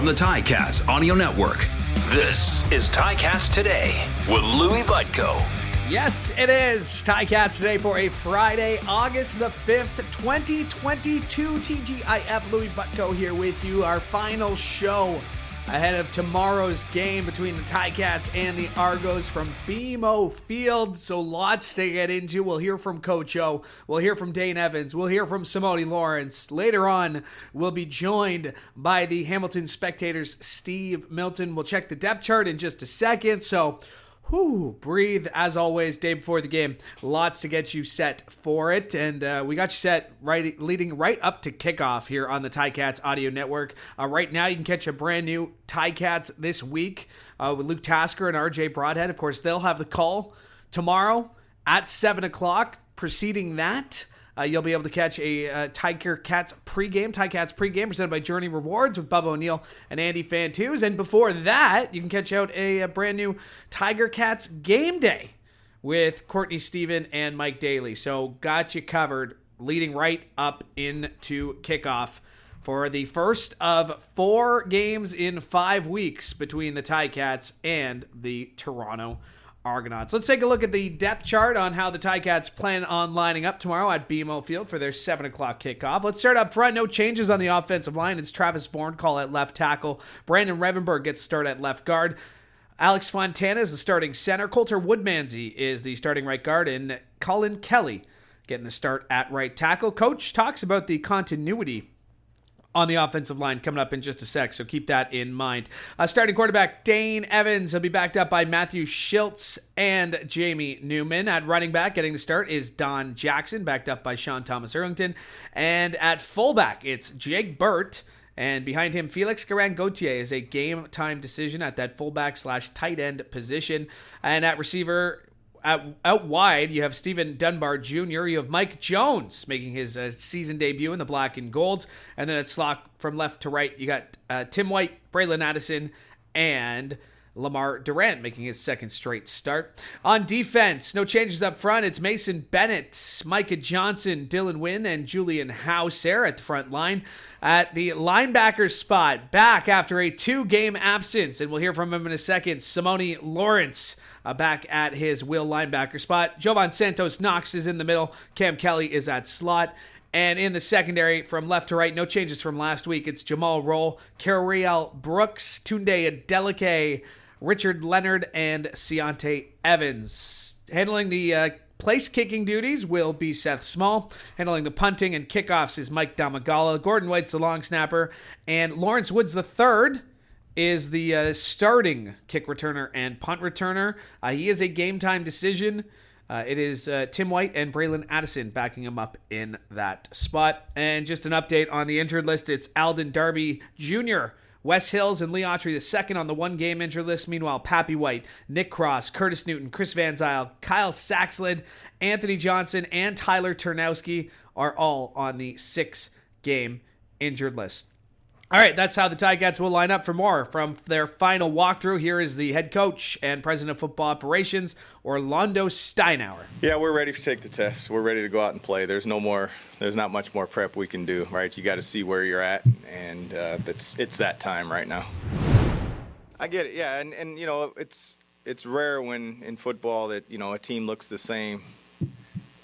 from the Ticats Audio Network. This is Ticats Today with Louie Butko. Yes, it is Ticats Today for a Friday, August the 5th, 2022. TGIF, Louie Butko here with you. Our final show ahead of tomorrow's game between the Ticats and the Argos from BMO Field. So lots to get into. We'll hear from Coach O. We'll hear from Dane Evans. We'll hear from Simoni Lawrence. Later on, we'll be joined by the Hamilton Spectator's Steve Milton. We'll check the depth chart in just a second. So breathe as always, day before the game. Lots to get you set for it, and we got you set leading right up to kickoff here on the Ticats Audio Network. Right now, you can catch a brand new Ticats this week with Luke Tasker and RJ Broadhead. Of course, they'll have the call tomorrow at 7 o'clock. Preceding that, you'll be able to catch a Ticats pregame presented by Journey Rewards with Bubba O'Neill and Andy Fantus. And before that, you can catch out a brand new Tiger Cats game day with Courtney Stephen and Mike Daly. So got you covered leading right up into kickoff for the first of 4 games in 5 weeks between the Ticats and the Toronto Argonauts. Let's take a look at the depth chart on how the Ticats plan on lining up tomorrow at BMO Field for their 7 o'clock kickoff. Let's start up front. No changes on the offensive line. It's Travis Vorncall at left tackle. Brandon Revenberg gets start at left guard. Alex Fontana is the starting center. Coulter Woodmansey is the starting right guard. And Colin Kelly getting the start at right tackle. Coach talks about the continuity on the offensive line coming up in just a sec, so keep that in mind. Starting quarterback Dane Evans will be backed up by Matthew Schiltz and Jamie Newman. At running back, getting the start is Don Jackson, backed up by Sean Thomas Erlington. And at fullback, it's Jake Burt, and behind him, Felix Garand-Gauthier is a game-time decision at that fullback/tight end position. And at receiver, out wide, you have Stephen Dunbar Jr. You have Mike Jones making his season debut in the black and gold. And then at slot from left to right, you got Tim White, Braylon Addison, and Lamar Durant making his second straight start. On defense, no changes up front. It's Mason Bennett, Micah Johnson, Dylan Wynn, and Julian Hauser at the front line. At the linebacker spot, back after a 2-game absence, and we'll hear from him in a second, Simoni Lawrence. Back at his will linebacker spot. Jovan Santos Knox is in the middle. Cam Kelly is at slot. And in the secondary, from left to right, no changes from last week. It's Jamal Roll, Cariel Brooks, Tunde Adeleke, Richard Leonard, and Ciante Evans. Handling the place-kicking duties will be Seth Small. Handling the punting and kickoffs is Mike Damagala. Gordon White's the long snapper. And Lawrence Woods III is the starting kick returner and punt returner. He is a game-time decision. It is Tim White and Braylon Addison backing him up in that spot. And just an update on the injured list, it's Alden Darby Jr., Wes Hills, and Lee Autry II on the 1-game injured list. Meanwhile, Pappy White, Nick Cross, Curtis Newton, Chris Van Zyl, Kyle Saxlid, Anthony Johnson, and Tyler Turnowski are all on the 6-game injured list. All right, that's how the Ticats will line up. For more from their final walkthrough, here is the head coach and president of football operations, Orlando Steinauer. Yeah, we're ready to take the test. We're ready to go out and play. There's not much more prep we can do, right? You got to see where you're at, and it's that time right now. I get it, yeah, and you know, it's rare when in football that, you know, a team looks the same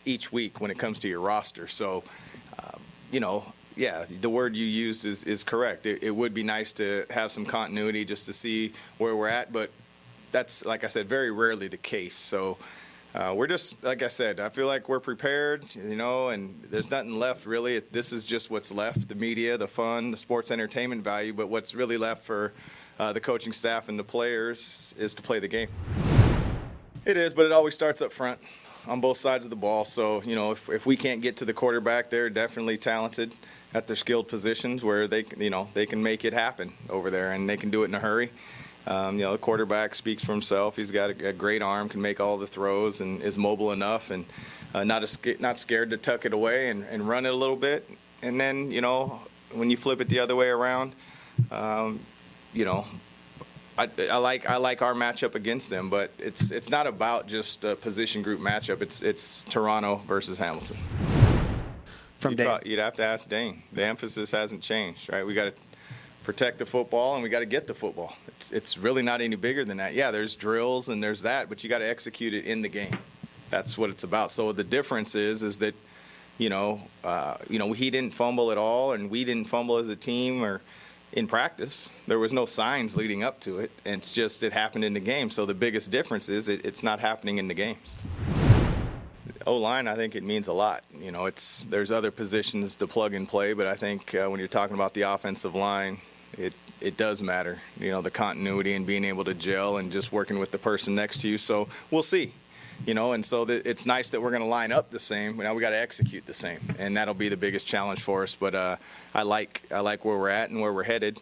each week when it comes to your roster. So, you know, yeah, the word you used is correct. It would be nice to have some continuity just to see where we're at, but that's, like I said, very rarely the case. So we're just, like I said, I feel like we're prepared, you know, and there's nothing left really. This is just what's left, the media, the fun, the sports entertainment value, but what's really left for the coaching staff and the players is to play the game. It is, but it always starts up front on both sides of the ball. So, you know, if we can't get to the quarterback, they're definitely talented at their skilled positions where they can make it happen over there, and they can do it in a hurry. You know, the quarterback speaks for himself. He's got a great arm, can make all the throws, and is mobile enough, and not scared to tuck it away and run it a little bit. And then, you know, when you flip it the other way around, you know, I like our matchup against them, but it's not about just a position group matchup. It's Toronto versus Hamilton. From Dane. You'd have to ask Dane. The emphasis hasn't changed, right? We got to protect the football, and we got to get the football. It's really not any bigger than that. Yeah, there's drills and there's that, but you got to execute it in the game. That's what it's about. So the difference is that, he didn't fumble at all, and we didn't fumble as a team or in practice. There was no signs leading up to it. And it's just it happened in the game. So the biggest difference is it's not happening in the games. O-line, I think it means a lot. There's other positions to plug and play, but I think when you're talking about the offensive line, it does matter. The continuity and being able to gel and just working with the person next to you. So we'll see. And so it's nice that we're going to line up the same. Now we got to execute the same, and that'll be the biggest challenge for us. But I like where we're at and where we're headed.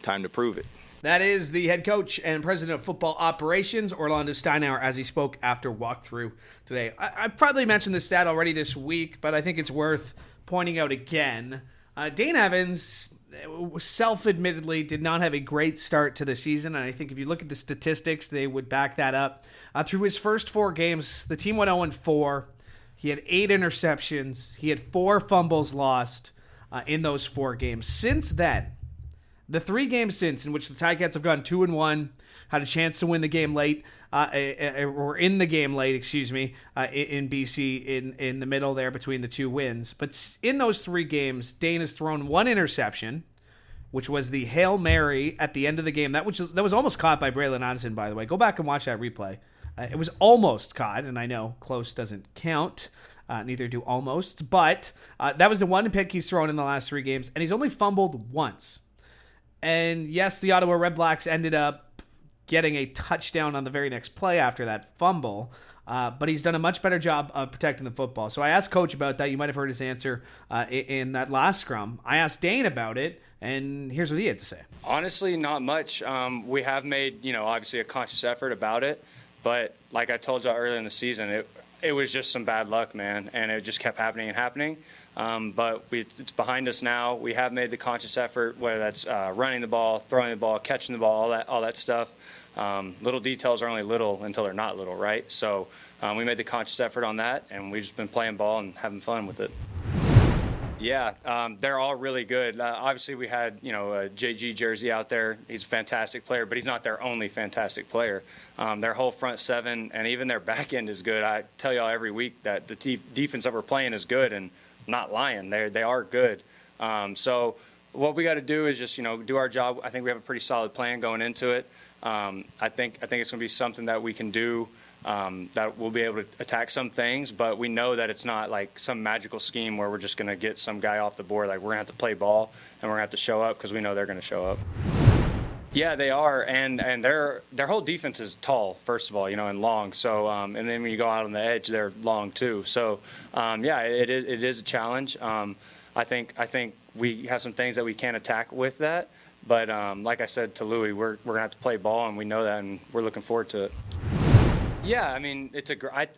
Time to prove it. That is the head coach and president of football operations, Orlando Steinauer, as he spoke after walkthrough today. I probably mentioned this stat already this week, but I think it's worth pointing out again. Dane Evans self-admittedly did not have a great start to the season, and I think if you look at the statistics, they would back that up. Through his first 4 games, the team went 0-4. He had 8 interceptions. He had 4 fumbles lost in those 4 games. Since then, the 3 games since, in which the Ticats have gone 2-1, had a chance to win the game late, or in the game late, in BC, in the middle there between the 2 wins. But in those 3 games, Dane has thrown 1 interception, which was the Hail Mary at the end of the game. That was almost caught by Braylon Addison, by the way. Go back and watch that replay. It was almost caught, and I know close doesn't count. Neither do almost. But that was the 1 pick he's thrown in the last 3 games, and he's only fumbled once. And yes, the Ottawa Redblacks ended up getting a touchdown on the very next play after that fumble, but he's done a much better job of protecting the football. So I asked Coach about that. You might have heard his answer in that last scrum. I asked Dane about it, and here's what he had to say. Honestly, not much. We have made, obviously a conscious effort about it, but like I told you earlier in the season, it was just some bad luck, man, and it just kept happening and happening. But it's behind us now. We have made the conscious effort, whether that's running the ball, throwing the ball, catching the ball, all that stuff. Little details are only little until they're not little, right? So we made the conscious effort on that, and we've just been playing ball and having fun with it. Yeah, they're all really good. Obviously, we had a JG Jersey out there. He's a fantastic player, but he's not their only fantastic player. Their whole front 7 and even their back end is good. I tell y'all every week that the defense that we're playing is good, and I'm not lying. They are good. So what we got to do is just do our job. I think we have a pretty solid plan going into it. I think it's going to be something that we can do. That we'll be able to attack some things, but we know that it's not like some magical scheme where we're just going to get some guy off the board. Like, we're going to have to play ball, and we're going to have to show up because we know they're going to show up. Yeah, they are, and their whole defense is tall, first of all, and long. So, and then when you go out on the edge, they're long too. So, yeah, it is a challenge. I think we have some things that we can attack with that. But like I said to Louie, we're going to have to play ball, and we know that, and we're looking forward to it. Yeah, I mean,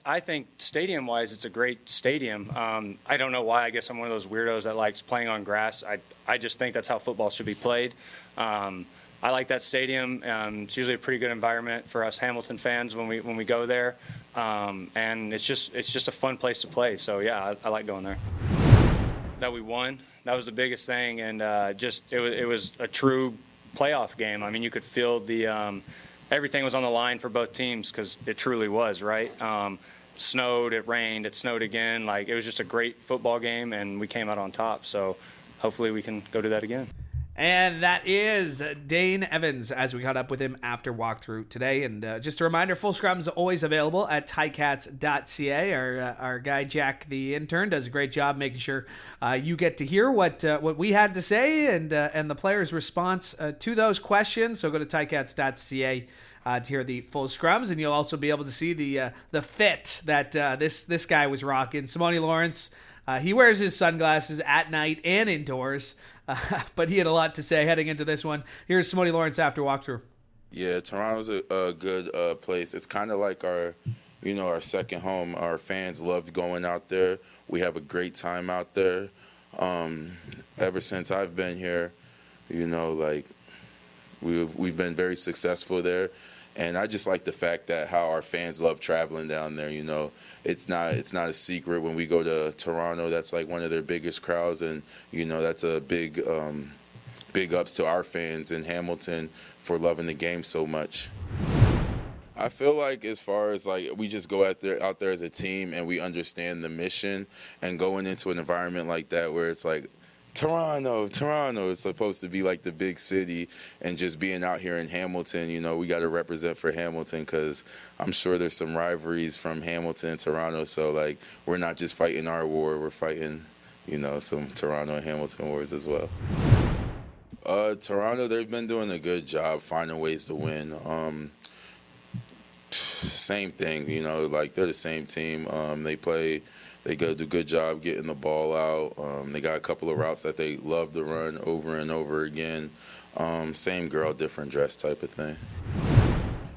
I think stadium-wise, it's a great stadium. I don't know why. I guess I'm one of those weirdos that likes playing on grass. I just think that's how football should be played. I like that stadium. It's usually a pretty good environment for us Hamilton fans when we go there, and it's just a fun place to play. So yeah, I like going there. That we won. That was the biggest thing, and it was a true playoff game. I mean, you could feel the. Everything was on the line for both teams because it truly was, right? Snowed, it rained, it snowed again. Like, it was just a great football game, and we came out on top. So hopefully we can go do that again. And that is Dane Evans as we caught up with him after walkthrough today. And just a reminder, Full Scrum is always available at ticats.ca. Our guy Jack, the intern, does a great job making sure you get to hear what we had to say and the players' response to those questions. So go to ticats.ca to hear the full scrums, and you'll also be able to see the fit that this guy was rocking. Simoni Lawrence, he wears his sunglasses at night and indoors. But he had a lot to say heading into this one. Here's Simoni Lawrence after walkthrough. Yeah, Toronto's a good place. It's kind of like our second home. Our fans love going out there. We have a great time out there. Ever since I've been here, like we've been very successful there. And I just like the fact that how our fans love traveling down there. It's not a secret when we go to Toronto. That's like one of their biggest crowds, and that's a big big ups to our fans in Hamilton for loving the game so much. I feel like as far as like we just go out there as a team and we understand the mission, and going into an environment like that where it's like Toronto is supposed to be like the big city, and just being out here in Hamilton, we got to represent for Hamilton, because I'm sure there's some rivalries from Hamilton and Toronto. So like we're not just fighting our war, we're fighting, some Toronto and Hamilton wars as well. Toronto, they've been doing a good job finding ways to win. Same thing, like they're the same team. They go do a good job getting the ball out. They got a couple of routes that they love to run over and over again. Same girl, different dress type of thing.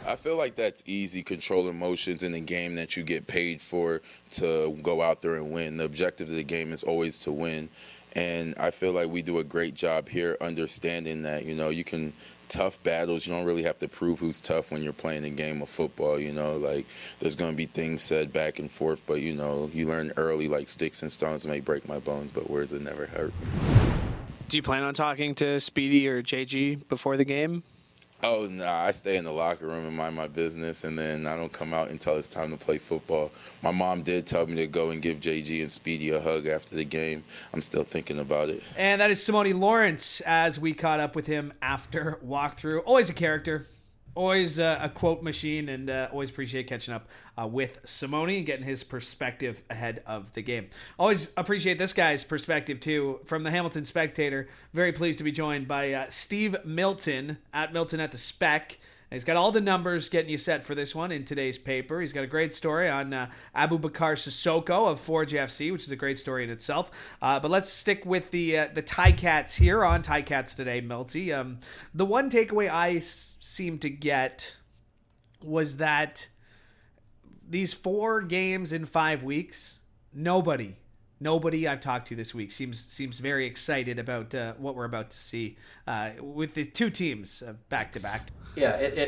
I feel like that's easy, controlling motions in a game that you get paid for to go out there and win. The objective of the game is always to win. And I feel like we do a great job here understanding that, you can tough battles. You don't really have to prove who's tough when you're playing a game of football, like there's going to be things said back and forth, but you learn early, like sticks and stones may break my bones, but words that never hurt. Do you plan on talking to Speedy or JG before the game? Oh, nah, I stay in the locker room and mind my business, and then I don't come out until it's time to play football. My mom did tell me to go and give JG and Speedy a hug after the game. I'm still thinking about it. And that is Simoni Lawrence as we caught up with him after walkthrough. Always a character. Always a quote machine, and always appreciate catching up with Simoni and getting his perspective ahead of the game. Always appreciate this guy's perspective, too, from the Hamilton Spectator. Very pleased to be joined by Steve Milton at the Spec. He's got all the numbers getting you set for this one in today's paper. He's got a great story on Abu Bakar Sissoko of Forge FC, which is a great story in itself. But let's stick with the Ticats here on Ticats Today, Milty. The one takeaway I seem to get was that these 4 games in 5 weeks, nobody I've talked to this week seems very excited about what we're about to see with the 2 teams back to back. Yeah,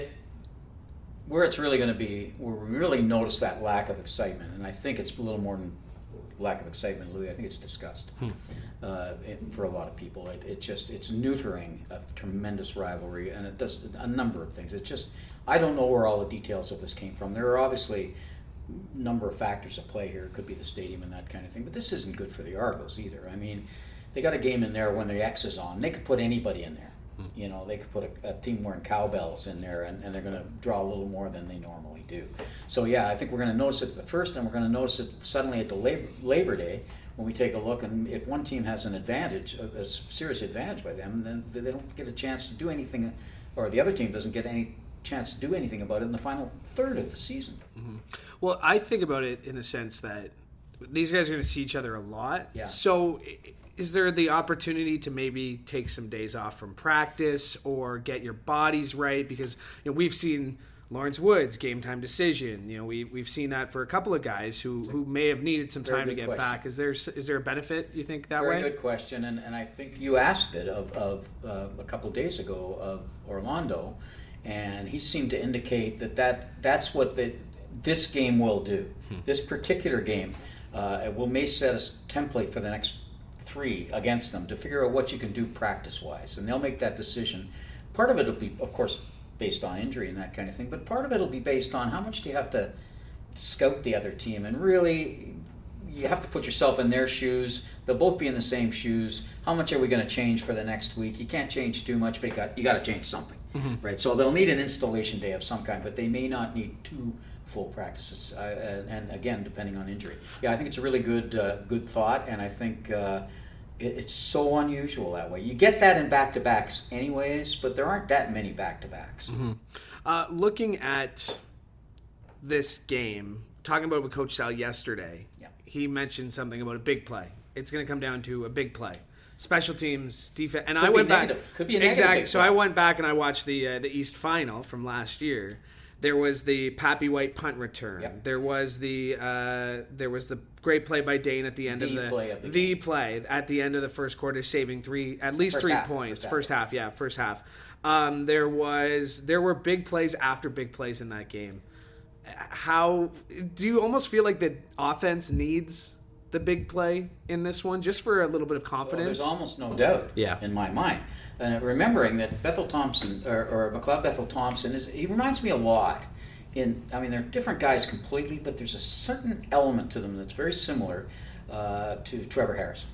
where it's really going to be, where we really notice that lack of excitement, and I think it's a little more than lack of excitement, Louie. I think it's disgust for a lot of people. It's neutering a tremendous rivalry, and it does a number of things. I don't know where all the details of this came from. There are obviously a number of factors at play here. It could be the stadium and that kind of thing, but this isn't good for the Argos either. I mean, they got a game in there when the X is on. They could put anybody in there. They could put a team wearing cowbells in there, and they're going to draw a little more than they normally do. So, yeah, I think we're going to notice it at the first, and we're going to notice it suddenly at the Labor Day when we take a look. And if one team has an advantage, a serious advantage by them, then they don't get a chance to do anything, or the other team doesn't get any chance to do anything about it in the final third of the season. Mm-hmm. Well, I think about it in the sense that these guys are going to see each other a lot. Yeah. So is there the opportunity to maybe take some days off from practice or get your bodies right? Because we've seen Lawrence Woods game time decision. We've seen that for a couple of guys who may have needed some time to get back. Is there a benefit, you think, that way? Very good question, and I think you asked it of a couple of days ago of Orlando, and he seemed to indicate that's what this game will do. This particular game may set a template for the next 3 against them to figure out what you can do practice-wise, and they'll make that decision. Part of it will be, of course, based on injury and that kind of thing, but part of it will be based on how much do you have to scout the other team, and really you have to put yourself in their shoes. They'll both be in the same shoes. How much are we going to change for the next week? You can't change too much, but you got to change something, right? So they'll need an installation day of some kind, but they may not need 2 full practices, and again, depending on injury. Yeah, I think it's a really good thought, and I think it's so unusual that way. You get that in back-to-backs anyways, but there aren't that many back-to-backs. Mm-hmm. Looking at this game, talking about it with Coach Sal yesterday, he mentioned something about a big play. It's going to come down to a big play. Special teams, defense, and I went back. Could be a negative. Exactly. So I went back and I watched the East Final from last year. There was the Pappy White punt return. Yep. There was the great play by Dane at the end of the play at the end of the first quarter, saving at least 3 points. First half. There were big plays after big plays in that game. How do you almost feel like the offense needs the big play in this one, just for a little bit of confidence? Well, there's almost no doubt in my mind. And remembering that Bethel Thompson, or McLeod Bethel Thompson, he reminds me a lot. They're different guys completely, but there's a certain element to them that's very similar to Trevor Harris.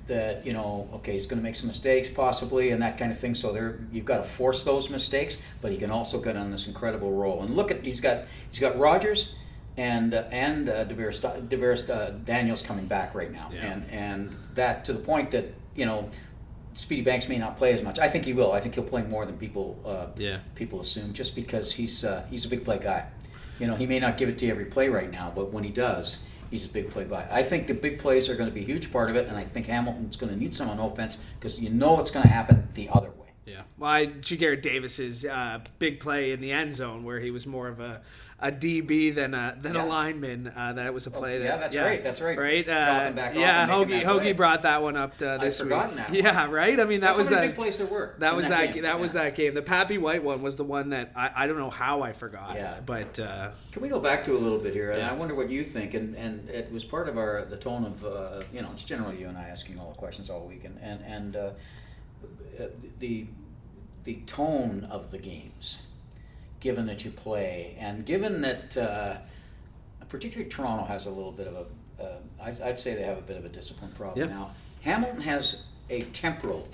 That, he's going to make some mistakes possibly and that kind of thing. So you've got to force those mistakes, but he can also get on this incredible roll. And look at he's got Rogers and DeVeris Daniels coming back right now, and that to the point that Speedy Banks may not play as much. I think he will. I think he'll play more than people assume, just because he's a big play guy. He may not give it to you every play right now, but when he does, he's a big play guy. I think the big plays are going to be a huge part of it, and I think Hamilton's going to need some on offense because it's going to happen the other way. Yeah. Well, Jagarrett Davis's big play in the end zone where he was more of a DB than a lineman. That was a play. That's right. That's right. Right. Hoagie brought that one up this week. I've forgotten that. Yeah. Right. I mean, that was that. Big plays there were. That was that game. The Pappy White one was the one that I don't know how I forgot. Yeah. But can we go back to a little bit here? And I wonder what you think. And it was part of the tone of it's generally you and I asking all the questions all week, and the tone of the games. Given that you play, and given that particularly Toronto has a little bit of I'd say they have a bit of a discipline problem now. Hamilton has a temporal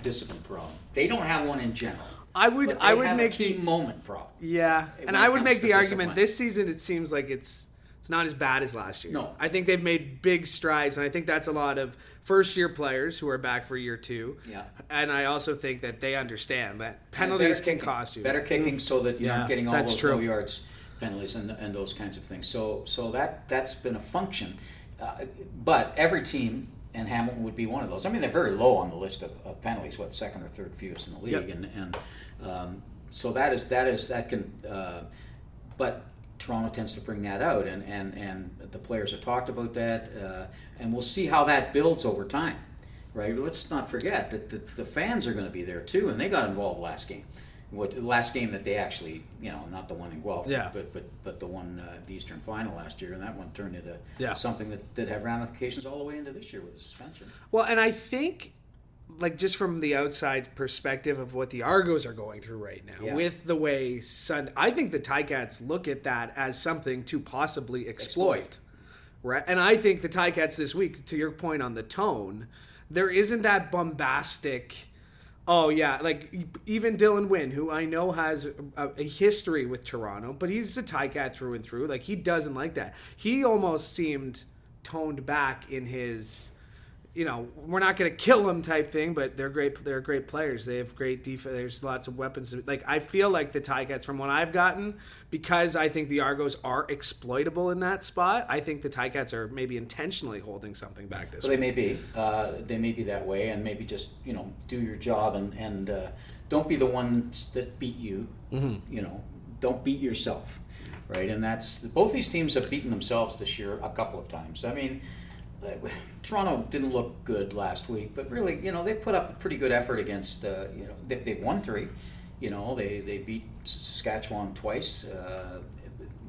discipline problem. They don't have one in general. I would make the moment problem. Yeah, and I would make the argument this season it seems like it's not as bad as last year. No. I think they've made big strides, and I think that's a lot of first-year players who are back for year two. Yeah. And I also think that they understand that penalties can cost you. Better kicking so that you're not getting all those true. low yards penalties and those kinds of things. So that's been a function. But every team, and Hamilton would be one of those. I mean, they're very low on the list of penalties, second or third fewest in the league. Yep. So that can... but Toronto tends to bring that out, and the players have talked about that, and we'll see how that builds over time, right? Let's not forget that the fans are going to be there too, and they got involved last game. The last game that they actually, not the one in Guelph, but the one, the Eastern Final last year, and that one turned into something that had ramifications all the way into this year with the suspension. Well, and I think, just from the outside perspective of what the Argos are going through right now, with the way I think the Ticats look at that as something to possibly exploit. Right? And I think the Ticats this week, to your point on the tone, there isn't that bombastic, even Dylan Wynn, who I know has a history with Toronto, but he's a Ticat through and through. He doesn't like that. He almost seemed toned back in his... we're not going to kill them type thing, but they're great. They're great players. They have great defense. There's lots of weapons. I feel like the Ticats, from what I've gotten, because I think the Argos are exploitable in that spot. I think the Ticats are maybe intentionally holding something back this week. They may be. They may be that way, and maybe just do your job and don't be the ones that beat you. Mm-hmm. Don't beat yourself, right? And that's both these teams have beaten themselves this year a couple of times. I mean. Toronto didn't look good last week, but really, they put up a pretty good effort against, they won 3. They beat Saskatchewan twice.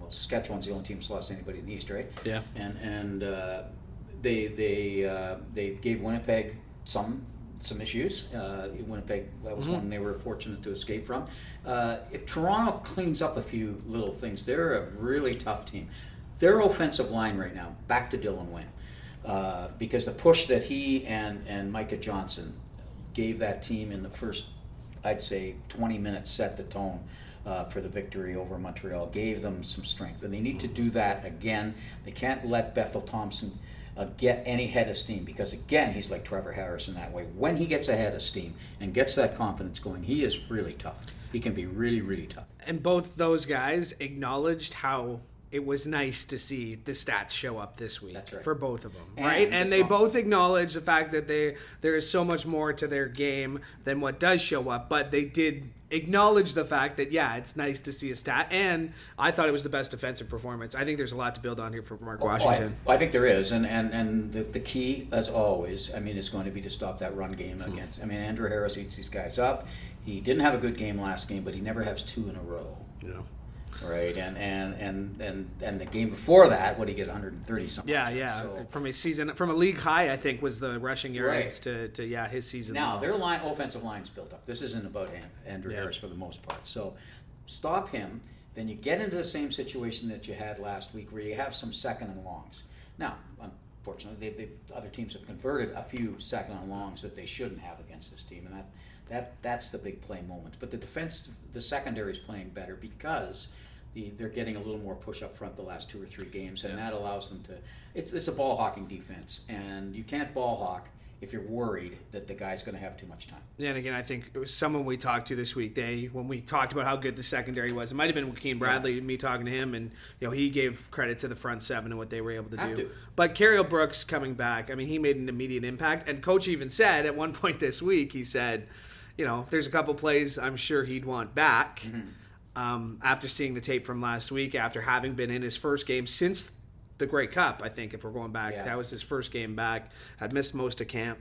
Saskatchewan's the only team that's lost anybody in the East, right? Yeah. And they gave Winnipeg some issues. Winnipeg, that was one they were fortunate to escape from. If Toronto cleans up a few little things, they're a really tough team. Their offensive line right now, back to Dylan Wynn. Because the push that he and Micah Johnson gave that team in the first, I'd say, 20 minutes set the tone for the victory over Montreal, gave them some strength. And they need to do that again. They can't let Bethel Thompson get any head of steam because, again, he's like Trevor Harris in that way. When he gets a head of steam and gets that confidence going, he is really tough. He can be really, really tough. And both those guys acknowledged how it was nice to see the stats show up this week. That's right. For both of them, right? And they both acknowledge the fact that there is so much more to their game than what does show up, but they did acknowledge the fact that, it's nice to see a stat, and I thought it was the best defensive performance. I think there's a lot to build on here for Mark Washington. I think there is, and the key, as always, is going to be to stop that run game against. Andrew Harris eats these guys up. He didn't have a good game last game, but he never has 2 in a row. Yeah. right? And the game before that, what did he get? 130 something. Yeah. So, From a league high, I think was the rushing yards right. to his season. Now their offensive line's built up. This isn't about Andrew Harris for the most part. So stop him. Then you get into the same situation that you had last week, where you have some second and longs. Now, unfortunately, the other teams have converted a few second and longs that they shouldn't have against this team, and that's the big play moment. But the defense, the secondary is playing better because they're getting a little more push up front the last 2 or 3 games, and that allows them to. It's a ball hawking defense, and you can't ball hawk if you're worried that the guy's going to have too much time. Yeah, and again, I think it was someone we talked to this week. When we talked about how good the secondary was, it might have been Joaquin Bradley and me talking to him, and he gave credit to the front seven and what they were able to do. But Carriel Brooks coming back, I mean, he made an immediate impact. And Coach even said at one point this week, he said, there's a couple plays I'm sure he'd want back after seeing the tape from last week, after having been in his first game since the Grey Cup, I think, if we're going back. That was his first game back. Had missed most of camp.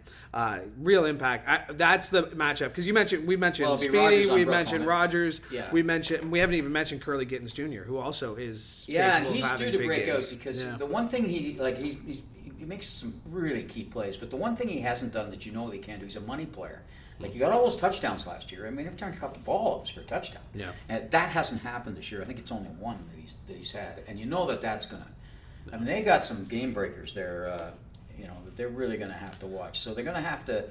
Real impact. That's the matchup. Because we mentioned Speedy, we mentioned Rogers, we haven't even mentioned Curly Gittins Jr., who also is and capable he's of having due to big break games. out because the one thing he makes some really key plays, but the one thing he hasn't done that he can do, he's a money player. Like, he got all those touchdowns last year. I mean, he turned a couple balls for a touchdown. Yeah. And that hasn't happened this year. I think it's only one that he's had. And that's going to. I mean, they got some game breakers there, that they're really going to have to watch. So they're going to have to.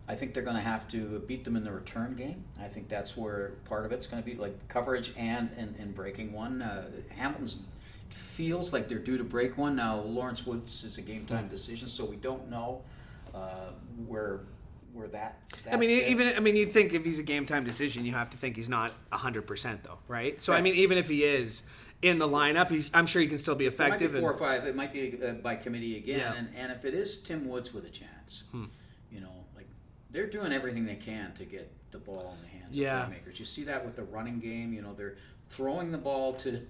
I think they're going to have to beat them in the return game. I think that's where part of it's going to be, like coverage and breaking one. Hamilton's feels like they're due to break one now. Lawrence Woods is a game time decision, so we don't know where that. I mean, you think if he's a game time decision, you have to think he's not 100% though, right? So right. I mean, even if he is in the lineup, I'm sure he can still be effective. It might be 4 or 5. It might be by committee again. And if it is Tim Woods with a chance, they're doing everything they can to get the ball in the hands of playmakers. You see that with the running game. They're throwing the ball to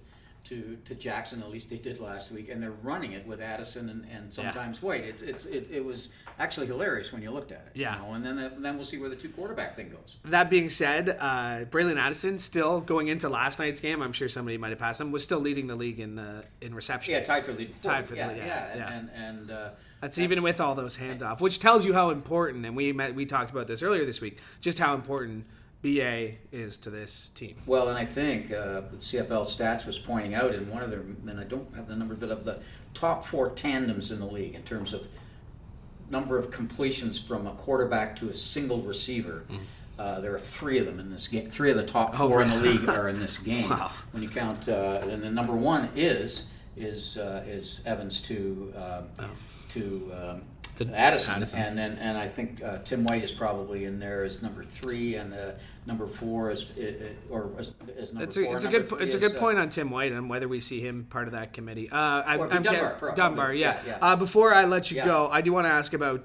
Jackson, at least they did last week, and they're running it with Addison and sometimes White. It was actually hilarious when you looked at it. Yeah. And then we'll see where the 2 quarterback thing goes. That being said, Braylon Addison still going into last night's game, I'm sure somebody might have passed him, was still leading the league in receptions. Yeah, tied for lead. And that's even with all those handoff, which tells you how important. And we talked about this earlier this week, just how important BA is to this team. Well, and I think CFL Stats was pointing out in one of their, and I don't have the number, but of the top 4 tandems in the league in terms of number of completions from a quarterback to a single receiver. There are 3 of them in this game. 3 of the top 4 in the league are in this game. Wow. When you count, and the number 1 is Evans to Addison. And I think Tim White is probably in there as number 3, and number 4 is number 4. It's a good point on Tim White and whether we see him part of that committee. Dunbar, yeah. Before I let you go, I do want to ask about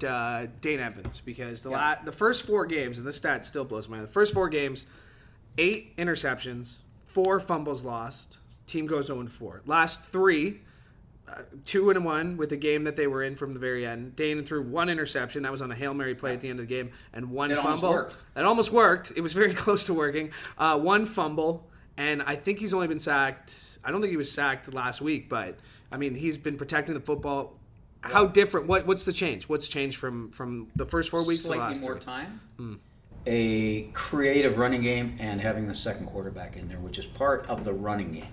Dane Evans, because the first 4 games, and this stat still blows my mind. The first 4 games, 8 interceptions, 4 fumbles lost. Team goes 0-4. Last 3. 2-1 with the game that they were in from the very end. Dane threw 1 interception. That was on a Hail Mary play at the end of the game. And 1 fumble. That almost worked. It was very close to working. 1 fumble. And I think he's only been sacked. I don't think he was sacked last week, but I mean, he's been protecting the football. How different? What's the change? What's changed from the first 4 weeks to the last? Slightly more time. A creative running game and having the second quarterback in there, which is part of the running game.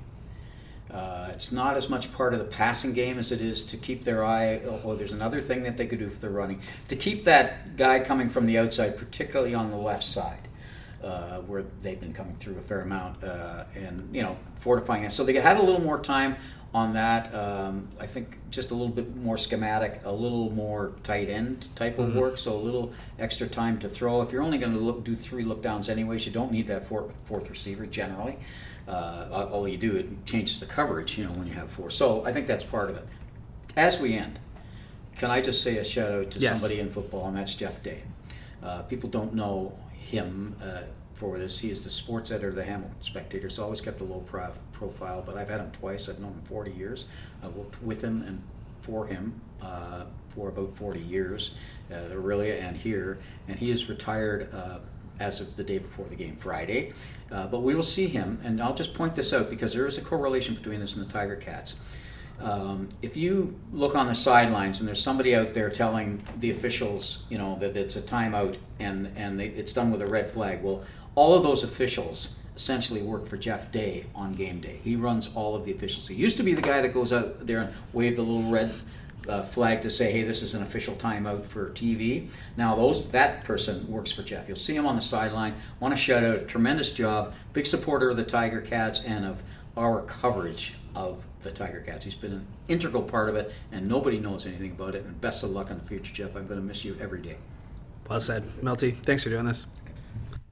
It's not as much part of the passing game as it is to keep their eye. There's another thing that they could do for the running. To keep that guy coming from the outside, particularly on the left side, where they've been coming through a fair amount, and fortifying it. So they had a little more time on that. I think just a little bit more schematic, a little more tight end type of work, so a little extra time to throw. If you're only going to do 3 look downs anyways, you don't need that fourth receiver generally. All you do, it changes the coverage, when you have 4. So I think that's part of it. As we end, can I just say a shout out to somebody in football, and that's Jeff Dane. People don't know him for this. He is the sports editor of the Hamilton Spectator. He's always kept a low profile, but I've had him twice. I've known him 40 years. I worked with him and for him for about 40 years, Aurelia and here. And he is retired as of the day before the game, Friday. But we will see him, and I'll just point this out because there is a correlation between this and the Tiger Cats. If you look on the sidelines and there's somebody out there telling the officials, that it's a timeout and it's done with a red flag, well, all of those officials essentially work for Jeff Day on game day. He runs all of the officials. He used to be the guy that goes out there and wave the little red flag to say, hey, this is an official timeout for TV. Now that person works for Jeff. You'll see him on the sideline. Want to shout out, a tremendous job, big supporter of the Tiger Cats and of our coverage of the Tiger Cats. He's been an integral part of it, and nobody knows anything about it. And best of luck in the future, Jeff. I'm going to miss you every day. Well said. Milty, thanks for doing this.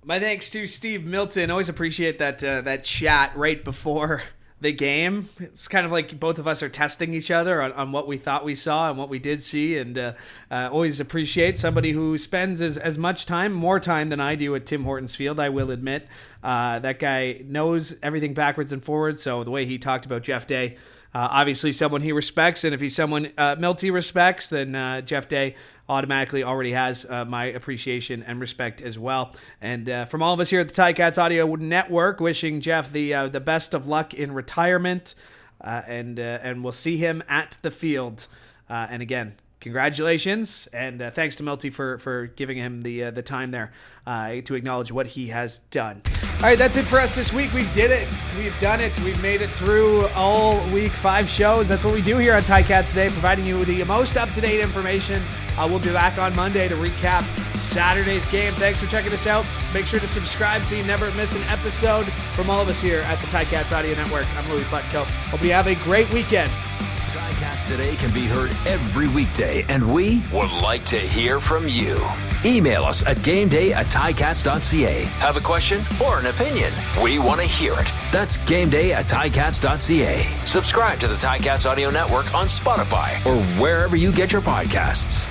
My thanks to Steve Milton. Always appreciate that chat right before the game. It's kind of like both of us are testing each other on what we thought we saw and what we did see, and always appreciate somebody who spends as much time, more time than I do at Tim Hortons Field, I will admit. That guy knows everything backwards and forwards, so the way he talked about Jeff Day, obviously someone he respects, and if he's someone Milty respects, then Jeff Day automatically already has my appreciation and respect as well. And from all of us here at the Ticats Audio Network, wishing Jeff the best of luck in retirement, and we'll see him at the field. And again, congratulations, and thanks to Milty for giving him the time there to acknowledge what he has done. All right, that's it for us this week. We did it. We've done it. We've made it through all week, 5 shows. That's what we do here on Ticats Today, providing you with the most up-to-date information. We'll be back on Monday to recap Saturday's game. Thanks for checking us out. Make sure to subscribe so you never miss an episode. From all of us here at the Ticats Audio Network, I'm Louie Butko. Hope you have a great weekend. Ticats Today can be heard every weekday, and we would like to hear from you. Email us at gameday@ticats.ca. Have a question or an opinion? We want to hear it. That's gameday@ticats.ca. Subscribe to the Ticats Audio Network on Spotify or wherever you get your podcasts.